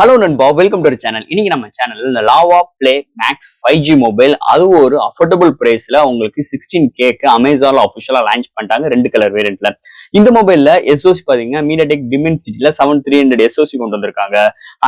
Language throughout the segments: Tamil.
ஹலோ நண்பா, வெல்கம் டு சேனல். இன்னைக்கு நம்ம சேனல் இந்த lava Play Max 5G mobile, அது ஒரு அஃபோர்டபுள் பிரைஸ்ல உங்களுக்கு 16K அமேசான்ல அபிஷியலா லான்ச் பண்ணிட்டாங்க. 2 கலர் வேரியன்ட்ல. இந்த மொபைல்ல எஸ்ஓசி பாத்தீங்கன்னா MediaTek Dimensity 7300 எஸ்ஓசி கொண்டு வந்திருக்காங்க.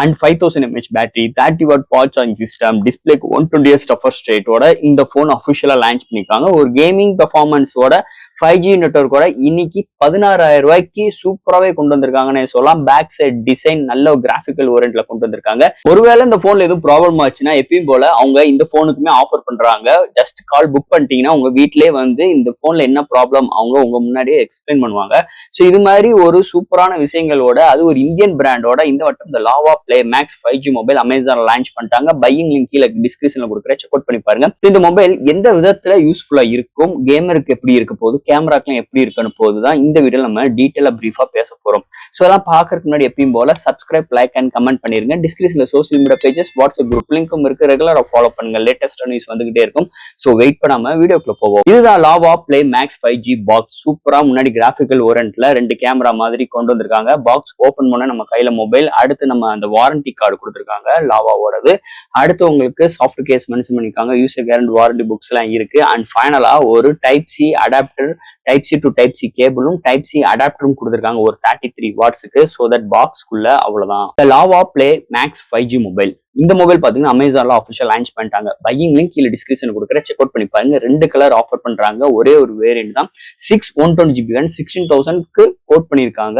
And 5000 mAh battery, 30 watt fast charging system, டிஸ்பிளேக்கு 120Hz ரெஃப்ரெஷ் ரேட்டோட இந்த போன் அபிஷியலா லான்ச் பண்ணிருக்காங்க. ஒரு கேமிங் பெர்ஃபார்மன்ஸோட 5G நெட்வொர்க்கோட இன்னைக்கு 16000 ரூபாய்க்கு சூப்பராகவே கொண்டு வந்திருக்காங்கன்னு சொல்லலாம். பேக் சைட் டிசைன் நல்ல கிராபிக்கல் ஓரியன்ட்ல கொண்டு வந்திருக்காங்க. ஒருவேளை இந்த போன்ல எதுவும் ப்ராப்ளம் ஆச்சுன்னா எப்பயும் போல அவங்க இந்த போனுக்குமே ஆஃபர் பண்றாங்க. ஜஸ்ட் கால் புக் பண்ணிட்டீங்கன்னா உங்க வீட்லயே வந்து இந்த போன்ல என்ன ப்ராப்ளம் அவங்க உங்க முன்னாடியே எக்ஸ்பிளைன் பண்ணுவாங்க. ஸோ இது மாதிரி ஒரு சூப்பரான விஷயங்களோட, அது ஒரு இந்தியன் பிராண்டோட இந்த வட்டம் இந்த lava Play Max 5G mobile Amazon launch பண்ணிட்டாங்க. பையிங் லிங்க் கீழே டிஸ்கிரிப்ஷன்ல கொடுக்குறேன், செக் அவுட் பண்ணி பாருங்க. இந்த மொபைல் எந்த விதத்துல யூஸ்ஃபுல்லா இருக்கும், கேமருக்கு எப்படி இருக்க போகுது, கேமராக்கெல்லாம் எப்படி இருக்குன்னு போதுதான் இந்த வீடியோல நம்ம டீட்டெயிலா பிரீஃபா பேச போறோம். ஸோ அதெல்லாம் பாக்குறதுக்கு முன்னாடி எப்பயும் போல சப்ஸ்கிரைப், லைக் அண்ட் கமெண்ட் பண்ணிருங்க. டிஸ்கிரிப்ஷன்ல social media pages, WhatsApp group லிங்கும் இருக்கு. ரெகுலரா ஃபாலோ பண்ணுங்க, லேட்டஸ்ட் நியூஸ் வந்துகிட்டே இருக்கும். ஸோ வெயிட் பண்ணாம வீடியோக்குள்ள போவோம். இதுதான் lava Play Max 5G box. சூப்பரா முன்னாடி கிராபிக்கல் ஓரியன்ட்ல 2 கேமரா மாதிரி கொண்டு வந்திருக்காங்க. பாக்ஸ் ஓபன் பண்ண நம்ம கையில மொபைல், அடுத்து நம்ம அந்த வாரண்டி கார்டு கொடுத்துருக்காங்க லாவாவோடது. அடுத்து உங்களுக்கு சாஃப்ட் கேஸ் மென்ஷன் பண்ணிருக்காங்க. யூசர் கேரண்டி வாரண்டி புக்ஸ் எல்லாம் இருக்கு. அண்ட் ஃபைனலா ஒரு type C adapter, type C to type C கேபிளும் டைப் சி அடாப்டரும் கொடுத்துருக்காங்க ஒரு 33 வாட்ஸுக்கு. ஸோ தட் பாக்ஸ்க்குள்ள அவ்வளவுதான் Lava Play Max 5G mobile. இந்த மொபைல் பாத்தீங்கன்னா அமேசான்ல அபிஷியல் லான்ச் பண்ணிட்டாங்க. பையிங் லிங்க் கீழே டிஸ்கிரிப்ஷன் கொடுக்குறேன், செக் அவுட் பண்ணி பாருங்க. 2 கலர் ஆஃபர் பண்றாங்க. ஒரே ஒரு வேரியன்ட் தான். 128GB and 16,000க்கு கோட் பண்ணிருக்காங்க.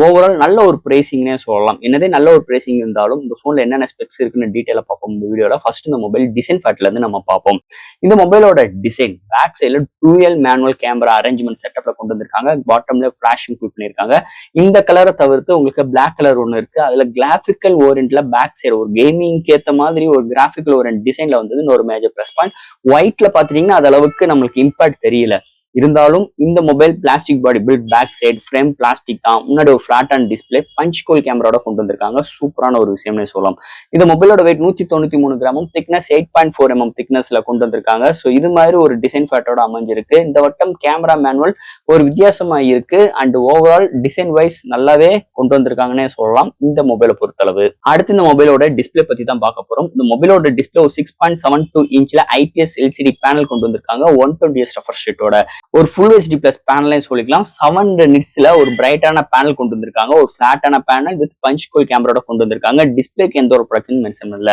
ஓவரால் நல்ல ஒரு பிரைசிங்னே சொல்லலாம். என்னதே நல்ல ஒரு பிரைசிங் இருந்தாலும் இந்த போன்ல என்னென்ன ஸ்பெக்ஸ் இருக்குன்னு டீட்டெயிலா பார்ப்போம் இந்த வீடியோல. ஃபர்ஸ்ட் இந்த மொபைல் டிசைன் ஃபேட்ல இருந்து நம்ம பார்ப்போம். இந்த மொபைலோட டிசைன் பேக் சைட்ல டூயல் மேனுவல் கேமரா அரேஞ்ச்மெண்ட் செட்டப்ல கொண்டு வந்திருக்காங்க. பாட்டம்ல ஃபிளாஷ் இன்க்ளூட் பண்ணிருக்காங்க. இந்த கலரை தவிர்த்து உங்களுக்கு பிளாக் கலர் ஒன்று இருக்கு. அதுல கிராபிக்கல் ஓரியன்ட்ல பேக் சைடு ஒரு கேமிங்க்கு ஏத்த மாதிரி ஒரு கிராபிக்கல் ஓரியன்ட் டிசைன்ல வந்தது ஒரு மேஜர் பிளஸ் பாயிண்ட். ஒயிட்ல பாத்தீங்கன்னா அது அளவுக்கு நம்மளுக்கு இம்பாக்ட் தெரியல. இருந்தாலும் இந்த mobile plastic body build, back side frame plastic தான். முன்னாடி ஒரு flat and display punch hole கேமராவோட கொண்டு வந்திருக்காங்க. சூப்பரான ஒரு விஷயம்னே சொல்லலாம். இந்த மொபைலோட வெயிட் 193 கிராமும், திக்னஸ் 8.4 mm திக்னஸ்ல கொண்டு வந்திருக்காங்க. ஸோ இது மாதிரி ஒரு டிசைன் ஃபேட்டோட அமைஞ்சிருக்கு. இந்த வட்டம் கேமரா மேனுவல் ஒரு வித்தியாசமா இருக்கு. அண்ட் ஓவரால் டிசைன் வைஸ் நல்லாவே கொண்டு வந்திருக்காங்கன்னே சொல்லலாம் இந்த மொபைலை பொறுத்தளவு. அடுத்து இந்த மொபைலோட டிஸ்பிளே பத்தி தான் பார்க்க போறோம். இந்த மொபைலோட டிஸ்பிளே ஒரு 6.72 இன்ச்ல IPS LCD பேனல் கொண்டு வந்திருக்காங்க. 120Hz ரெஃப்ரெஷ் ரேட்டோட ஒரு ஃபுல் HD பிளஸ் பேனல் சொல்லிக்கலாம். 7 நிட்ஸ்ல ஒரு பிரைட்டான பேனல் கொண்டு வந்திருக்காங்க. ஒரு பிளாட்டான பேனல் வித் பஞ்ச் கோல் கேமராவோட கொண்டு வந்திருக்காங்க. டிஸ்பிளேக்கு எந்த ஒரு பிரச்சனையும் மென்ஷன் பண்ணல.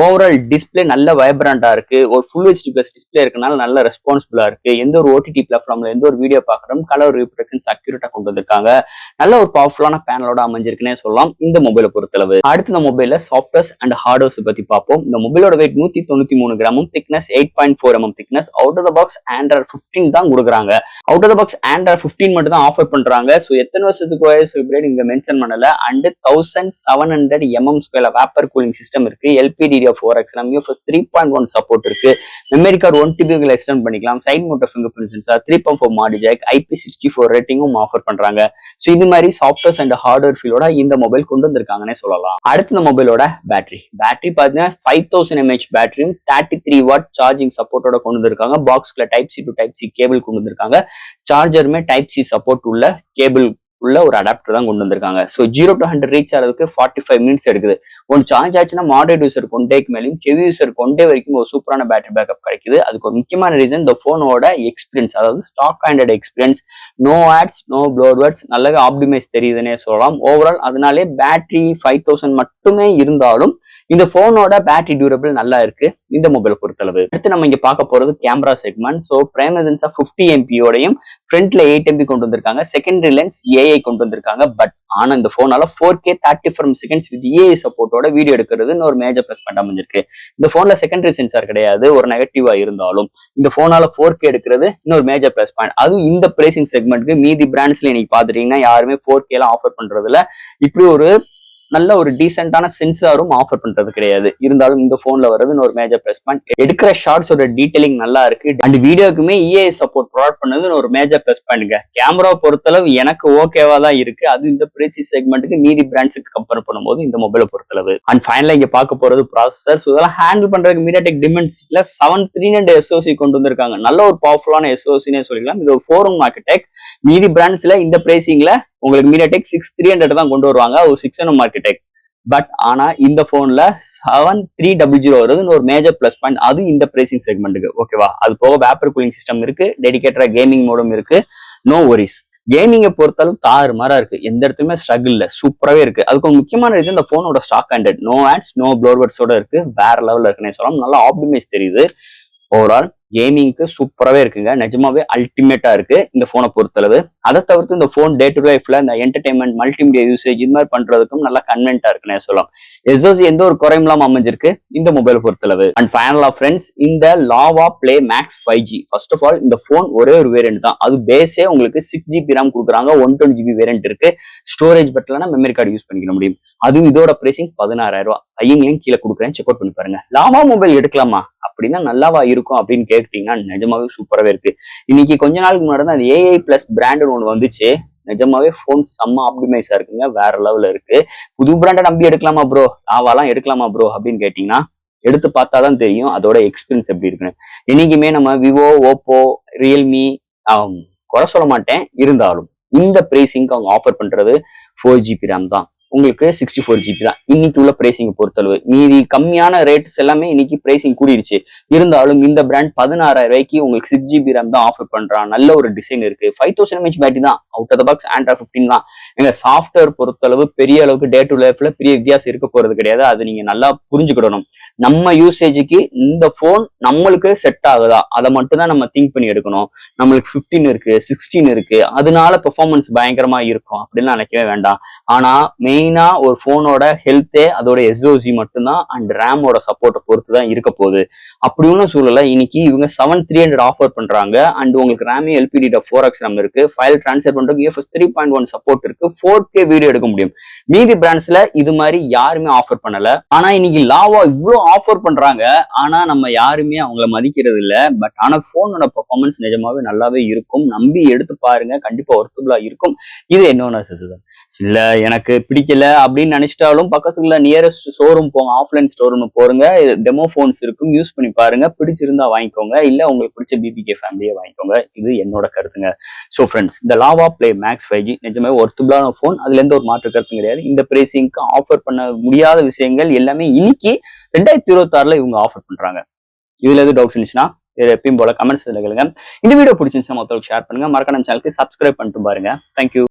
ஓவரால் டிஸ்பிளே நல்ல வைப்ரண்டா இருக்கு. ஒரு ஃபுல் HD பிளஸ் டிஸ்பிளே இருக்கனால நல்ல ரெஸ்பான்சிபிளா இருக்கு. எந்த ஒரு OTT பிளாட்ஃபார்ம்ல எந்த ஒரு வீடியோ பார்க்கறோம் கலர் ரீப்ரொடக்ஷன்ஸ் அக்யூரேட்டா கொண்டு வந்திருக்காங்க. நல்ல ஒரு பவர்ஃபுல்லான பேனலோட அமைஞ்சிருக்குன்னே சொல்லலாம் இந்த மொபைலை பொறுத்தளவு. அடுத்து இந்த மொபைல்ல சாஃப்ட்வேர்ஸ் அண்ட் ஹார்ட்வேர்ஸ் பத்தி பார்ப்போம். இந்த மொபைலோட வெயிட் 193 கிராமும், thickness 8.4 mm thickness. Out of the box Android 15 தான் கொடுக்குறாங்க. Out of the box Android 15 மட்டும் தான் ஆஃபர் பண்றாங்க. சோ எத்தனை வருஷத்துக்கு OS அப்கிரேட் இங்க மென்ஷன் பண்ணல. And 1700 mm2 vapour cooling system இருக்கு. LPDDR4X, UFS 3.1 சப்போர்ட் இருக்கு. மெமரி கார்டு 1TB எக்ஸ்டெண்ட் பண்ணிக்கலாம். Side mounted fingerprint sensor, 3.4 மாடி ஜாக், IP64 ரேட்டிங்கும் ஆஃபர் பண்றாங்க. சோ இது மாதிரி சாஃப்ட்வேர்ஸ் அண்ட் ஹார்ட்வேர் ஃபீலோட இந்த மொபைல் கொண்டு வந்திருக்காங்கன்னே சொல்லலாம். அடுத்து இந்த மொபைலோட பேட்டரி பாத்தீங்கன்னா 5000 mAh பேட்டரியும் 33 வாட் சார்ஜிங் சப்போர்ட்டோட கொண்டு வந்திருக்காங்க. பாக்ஸ்ல type C to type C cable கொண்டு வந்திருக்காங்க. சார்ஜருமே டைப் சி சப்போர்ட் உள்ள கேபிள் உள்ள ஒரு அடாப்டர் தான் கொண்டு வந்திருக்காங்க. ஸோ 0 to 100 ரீச் ஆகிறதுக்கு 45 மினிட்ஸ் எடுக்குது. ஒன்று சார்ஜ் ஆச்சுன்னா மாடரேட் யூசருக்கு 1 டேக்கு மேலேயும், ஹெவி யூசருக்கு 1 டே வரைக்கும் ஒரு சூப்பரான பேட்டரி பேக்கப் கிடைக்குது. அதுக்கு ஒரு முக்கியமான ரீசன் இந்த போனோட எக்ஸ்பீரியன்ஸ், அதாவது stock Android experience. No ads, no bloatwares, நல்லாவே ஆப்டிமைஸ் தெரியுதுன்னே சொல்லலாம். ஓவரால் அதனாலே பேட்டரி 5000 மட்டுமே இருந்தாலும் இந்த போனோட பேட்டரி டியூரபிள் நல்லா இருக்கு இந்த மொபைலை பொறுத்தளவு. அடுத்து நம்ம இங்க பார்க்க போறது camera segment. So primary sensor 50 MP ஃப்ரண்ட்ல 8 MP கொண்டு வந்திருக்காங்க. செகண்டரி லென்ஸ் AI கொண்டு வந்திருக்காங்க. பட் ஆனா இந்த போனால 4K 30 frames seconds with AI சப்போர்ட்டோட வீடியோ எடுக்கிறது ஒரு மேஜர் பிளஸ் பாயிண்ட் அமைஞ்சிருக்கு. இந்த போன்ல செகண்டரி சென்சார் கிடையாது, ஒரு நெகட்டிவா இருந்தாலும் இந்த போனால 4K எடுக்கிறது இன்னொரு மேஜர் பிளஸ் பாயிண்ட். அதுவும் இந்த பிரைசிங் செக்மெண்ட்க்கு மீதி பிராண்ட்ஸ்ல இன்னைக்கு பாத்துட்டீங்கன்னா யாருமே 4K எல்லாம் ஆஃபர் பண்றதுல இப்படி ஒரு நல்ல ஒரு டீசென்டான சென்சாரும் ஆஃபர் பண்றது கிடையாது. இருந்தாலும் இந்த போன்ல வர்றது ஒரு மேஜர் பிளஸ் பாயிண்ட். எடுக்கிற ஷார்ட்ஸோட டீடைலிங் நல்லா இருக்கு. அண்ட் வீடியோக்குமே EA சப்போர்ட் ப்ரொவைட் பண்ணது ஒரு மேஜர் பிளஸ் பாயிண்ட்ங்க. கேமரா பொறுத்தளவு எனக்கு ஓகேவா தான் இருக்கு. அது இந்த பிரைசி செக்மெண்ட்டுக்கு மீதி பிராண்ட்ஸுக்கு கம்பேர் பண்ணும்போது இந்த மொபைலை பொறுத்தளவு. அண்ட் ஃபைனலா இங்க பார்க்க போறது ப்ராசஸர். ஸோ இதெல்லாம் ஹேண்டில் பண்றதுக்கு MediaTek Dimensity 7300 SoC கொண்டு வந்திருக்காங்க. நல்ல ஒரு பவர்ஃபுல்லான SoCனே சொல்லிக்கலாம். இது ஒரு 4-room ஆர்க்கிடெக்ட். மீதி பிராண்ட்ஸ்ல இந்த பிரைசிங்ல உங்களுக்கு MediaTek 6300 தான் கொண்டு வருவாங்க. ஒரு 6-room ஆர்க்கிடெக்ட். பட் ஆனா இந்த போன்ல 7300 வருது ஒரு மேஜர் பிளஸ் பாயிண்ட். அது இந்த பிரைசிங் செக்மெண்ட்டுக்கு ஓகேவா. அது போக வேப்பர் கூலிங் சிஸ்டம் இருக்கு, டெடிகேட்டடா கேமிங் மோடும் இருக்கு. நோ ஒரிஸ். கேமிங்கை பொறுத்தாலும் தாறுமாறா இருக்கு, எந்த இடத்துலயுமே ஸ்ட்ரகிள் இல்ல, சூப்பராகவே இருக்கு. அதுக்கு ஒரு முக்கியமான இது இந்த போனோட stock Android, no ads no ப்ளோர்வர்ட்ஸோட இருக்கு, வேற லெவல்ல இருக்குன்னு சொல்லலாம். நல்லா ஆப்டிமைஸ் தெரியுது. ஓவரால் கேமிங்க்கு சூப்பராகவே இருக்குங்க, நிஜமாவே அல்டிமேட்டா இருக்கு இந்த போனை பொறுத்தளவு. அதை தவிர்த்து இந்த போன் டே டு லைஃப்ல இந்த என்டர்டைன்மெண்ட் மல்டிமீடியா யூசேஜ் இது மாதிரி பண்றதுக்கும் நல்லா கன்வென்ட்டா இருக்குன்னு சொல்லலாம். SoC எந்த ஒரு குறையும் இல்லாம அமைஞ்சிருக்கு இந்த மொபைல் பொறுத்தளவு. அண்ட் ஃபைனலா ஃப்ரெண்ட்ஸ், இந்த lava Play Max 5G first of all இந்த போன் ஒரே ஒரு வேரியன்ட் தான். அது பேஸே உங்களுக்கு 6GB RAM கொடுக்குறாங்க, 120GB வேரியன்ட் இருக்கு. ஸ்டோரேஜ் பட்டலனா மெமரி கார்டு யூஸ் பண்ணிக்க முடியும். அதுவும் இதோட பிரைசிங் 16000 ரூபாய். ஐயங்களையும் கீழே கொடுக்குறேன், செக் அவுட் பண்ணி பாருங்க. லாவா மொபைல் எடுக்கலாமா அப்படின்னா நல்லாவா இருக்கும் அப்படின்னு கேட்டீங்கன்னா நிஜமாவே சூப்பராகவே இருக்கு. இன்னைக்கு கொஞ்ச நாளுக்கு முன்னாடி தான் அந்த AI பிளஸ் பிராண்ட் ஒன்று வந்துச்சு. நிஜமாவே போன் செம்ம ஆப்டிமைஸா இருக்குங்க, வேற லெவல்ல இருக்கு. புது பிராண்டை நம்பி எடுக்கலாமா ப்ரோ, லாவாலாம் எடுக்கலாமா ப்ரோ அப்படின்னு கேட்டீங்கன்னா எடுத்து பார்த்தாதான் தெரியும் அதோட எக்ஸ்பீரியன்ஸ் எப்படி இருக்குன்னு. என்னைக்குமே நம்ம விவோ, ஓப்போ, ரியல்மி குறை சொல்ல மாட்டேன், இருந்தாலும் இந்த பிரைசிங்க்கு அவங்க ஆஃபர் பண்றது 4GB RAM தான், உங்களுக்கு 64GB தான் இன்னைக்கு உள்ள பிரைசிங் பொறுத்தளவு. மீதி கம்மியான ரேட்ஸ் எல்லாமே இன்னைக்கு பிரைசிங் கூடிருச்சு. இருந்தாலும் இந்த பிராண்ட் 16000 ரூபாய்க்கு உங்களுக்கு 6GB RAM தான் ஆஃபர் பண்றான். நல்ல ஒரு டிசைன் இருக்கு. 5000 mAh பேட்டரி தான், out of the box Android 15 தான். எங்க சாஃப்ட்வேர் பொறுத்தளவு பெரிய அளவுக்கு டே டு லைஃப்ல பெரிய வித்தியாசம் இருக்க போறது கிடையாது. அது நீங்க நல்லா புரிஞ்சுக்கிடணும். நம்ம யூசேஜுக்கு இந்த போன் நம்மளுக்கு செட் ஆகுதா அதை மட்டும் தான் நம்ம திங்க் பண்ணி எடுக்கணும். நம்மளுக்கு 15 இருக்கு, 16 இருக்கு, அதனால பெர்ஃபார்மன்ஸ் பயங்கரமா இருக்கும் அப்படின்னு நினைக்கவே வேண்டாம். ஆனா மெயினா ஒரு போனோட ஹெல்த்தே அதோட SoC மட்டும்தான் அண்ட் ரேமோட சப்போர்ட்டை பொறுத்து தான் இருக்க போகுது. அப்படி ஒன்றும் சூழல இன்னைக்கு இவங்க 7300 ஆஃபர் பண்றாங்க. அண்ட் உங்களுக்கு ரேமே LPDDR 4x RAM இருக்கு, ஃபைல் டிரான்ஸ்ஃபர் பண்றதுக்கு UFS 3.1 சப்போர்ட் இருக்கு, 4K வீடியோ எடுக்க முடியும். மீதி பிராண்ட்ஸ்ல இது மாதிரி யாருமே ஆஃபர் பண்ணல. ஆனா இன்னைக்கு லாவா இவ்வளவு ஆஃபர் பண்றாங்க, ஆனா நம்ம யாருமே அவங்கள மதிக்கிறது இல்ல. பட் ஆனா போனோட பெர்ஃபார்மன்ஸ் நிஜமாவே நல்லாவே இருக்கும், நம்பி எடுத்து பாருங்க, கண்டிப்பா ஒர்த்தபுளா இருக்கும். இது என்னோட சஜஷன். இல்ல எனக்கு பிடிக்கல அப்படின்னு நினைச்சிட்டாலும் பக்கத்துல நியரஸ்ட் ஷோரூம் போங்க, ஆஃப்லைன் ஸ்டோரூம் போருங்க, டெமோ போன்ஸ் இருக்கும், யூஸ் பண்ணி பாருங்க, பிடிச்சிருந்தா வாங்கிக்கோங்க, இல்ல உங்களுக்கு பிடிச்ச BBK ஃபேமிலியே வாங்கிக்கோங்க. இது என்னோட கருத்துங்க. ஸோ ஃப்ரெண்ட்ஸ், இந்த லாவா பிளே மேக்ஸ் 5G நிஜமே ஒர்த்தபுளான போன், அதுல எந்த ஒரு மாற்று கருத்தும் கிடையாது. இந்த பிரைசிங்க்கு ஆஃபர் பண்ண முடியாத விஷயங்கள் எல்லாமே இன்னைக்கு 2026ல இவங்க ஆஃபர் பண்றாங்க. இதுல எது டவுட்ஸ் இருந்துச்சுன்னா எப்பயும் போல கமெண்ட்ஸ் கேளுங்க. இந்த வீடியோ பிடிச்சிருந்துச்சுன்னா மொத்தம் ஷேர் பண்ணுங்க, மறக்காம சேனலுக்கு சப்ஸ்கிரைப் பண்ணிட்டு பாருங்க. தேங்க்யூ.